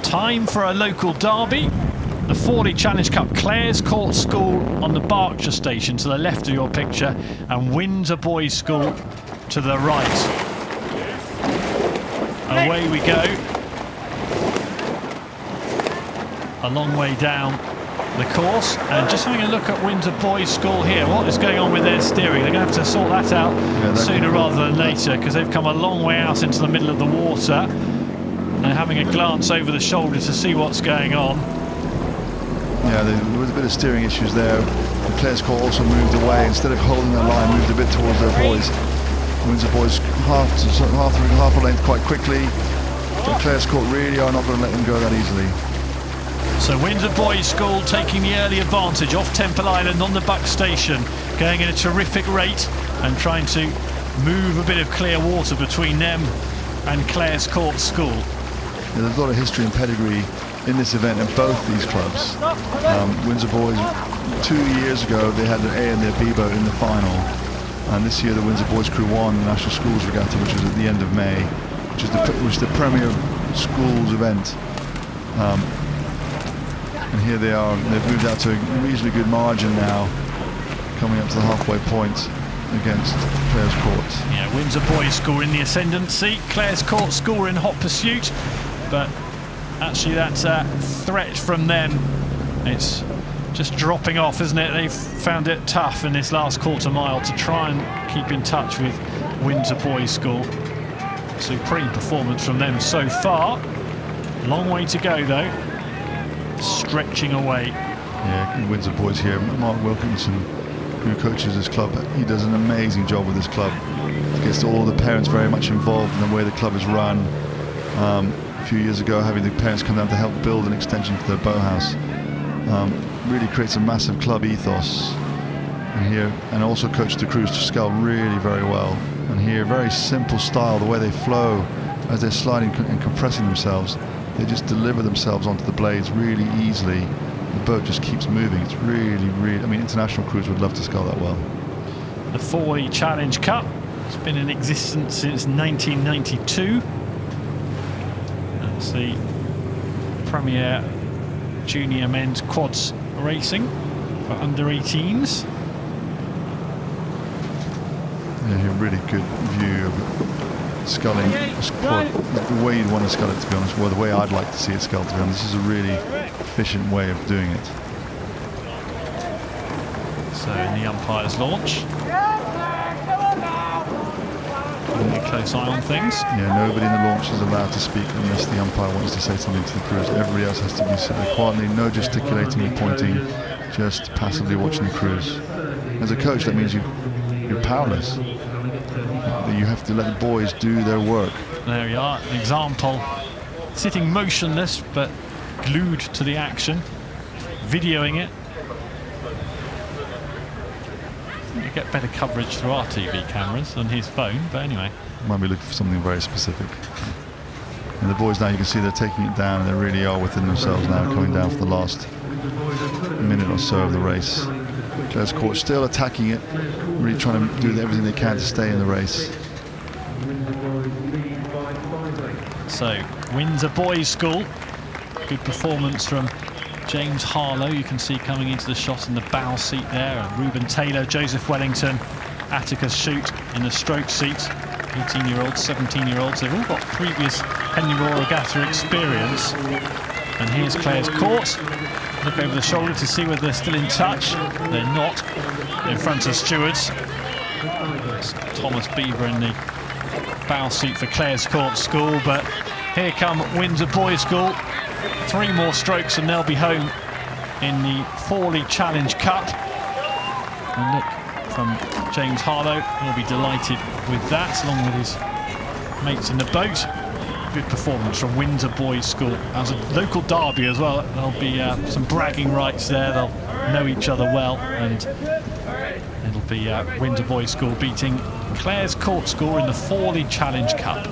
Time for a local derby. The Fawley Challenge Cup, Clare's Court School on the Berkshire station to the left of your picture, and Windsor Boys School to the right. Away we go. A long way down the course, and just having a look at Windsor Boys School here. What is going on with their steering? They're going to have to sort that out sooner rather than later, because they've come a long way out into the middle of the water. They're having a glance over the shoulder to see what's going on. Yeah, there was a bit of steering issues there. The Clare's Court also moved away. Instead of holding their line, moved a bit towards their boys. Windsor Boys half a length quite quickly. But Clare's Court really are not going to let them go that easily. So Windsor Boys School taking the early advantage off Temple Island on the Buck station, going at a terrific rate and trying to move a bit of clear water between them and Clare's Court School. Yeah, there's a lot of history and pedigree in this event at both these clubs. Windsor Boys, 2 years ago, they had their A and their B boat in the final, and this year the Windsor Boys crew won the National Schools Regatta, which was at the end of May, which is the premier schools event. And here they are. They've moved out to a reasonably good margin now, coming up to the halfway point against Clare's Court. Yeah, Windsor Boys School in the ascendancy. Clare's Court School in hot pursuit, but actually that's a threat from them. It's just dropping off, isn't it? They've found it tough in this last quarter mile to try and keep in touch with Windsor Boys School. Supreme performance from them so far. Long way to go though. Stretching away. Yeah, Windsor Boys here. Mark Wilkinson, who coaches this club, he does an amazing job with this club. He gets all the parents very much involved in the way the club is run. A few years ago, having the parents come down to help build an extension to their boathouse really creates a massive club ethos. And here, and also coach the crews to scull really very well. And here, very simple style, the way they flow as they're sliding and compressing themselves. They just deliver themselves onto the blades really easily. The boat just keeps moving. It's really, I mean, international crews would love to scull that well. The Fawley Challenge Cup has been in existence since 1992. That's the premier junior men's quads racing for under 18s. Yeah, a really good view of sculling a squad, the way you'd want to scull it, to be honest, or the way I'd like to see it sculled, to be honest. This is a really efficient way of doing it. So in the umpire's launch, keeping a close eye on things. Yeah, nobody in the launch is allowed to speak unless the umpire wants to say something to the crews. Everybody else has to be sitting there quietly, no gesticulating and pointing, just passively watching the crews. As a coach, that means you're powerless. You have to let the boys do their work. There we are, an example. Sitting motionless but glued to the action, videoing it. You get better coverage through our TV cameras than his phone, but anyway. Might be looking for something very specific. And the boys now, you can see they're taking it down, and they really are within themselves now, coming down for the last minute or so of the race. Clare's Court still attacking it, really trying to do everything they can to stay in the race. So, Windsor Boys School, good performance from James Harlow, you can see coming into the shot in the bow seat there, and Ruben Taylor, Joseph Wellington, Atticus Shute in the stroke seat. 18-year-olds, 17-year-olds, they've all got previous Henley Royal Regatta experience. And here's Clare's Court. Look over the shoulder to see whether they're still in touch. They're not. In front of stewards. It's Thomas Beaver in the bow seat for Clare's Court School, but here come Windsor Boys School. 3 more strokes and they'll be home in the Fawley Challenge Cup. And look from James Harlow, he'll be delighted with that, along with his mates in the boat. Good performance from Windsor Boys School as a local derby as well. There'll be some bragging rights there. They'll know each other well, and it'll be Windsor Boys School beating Clare's Court School in the Fawley Challenge Cup.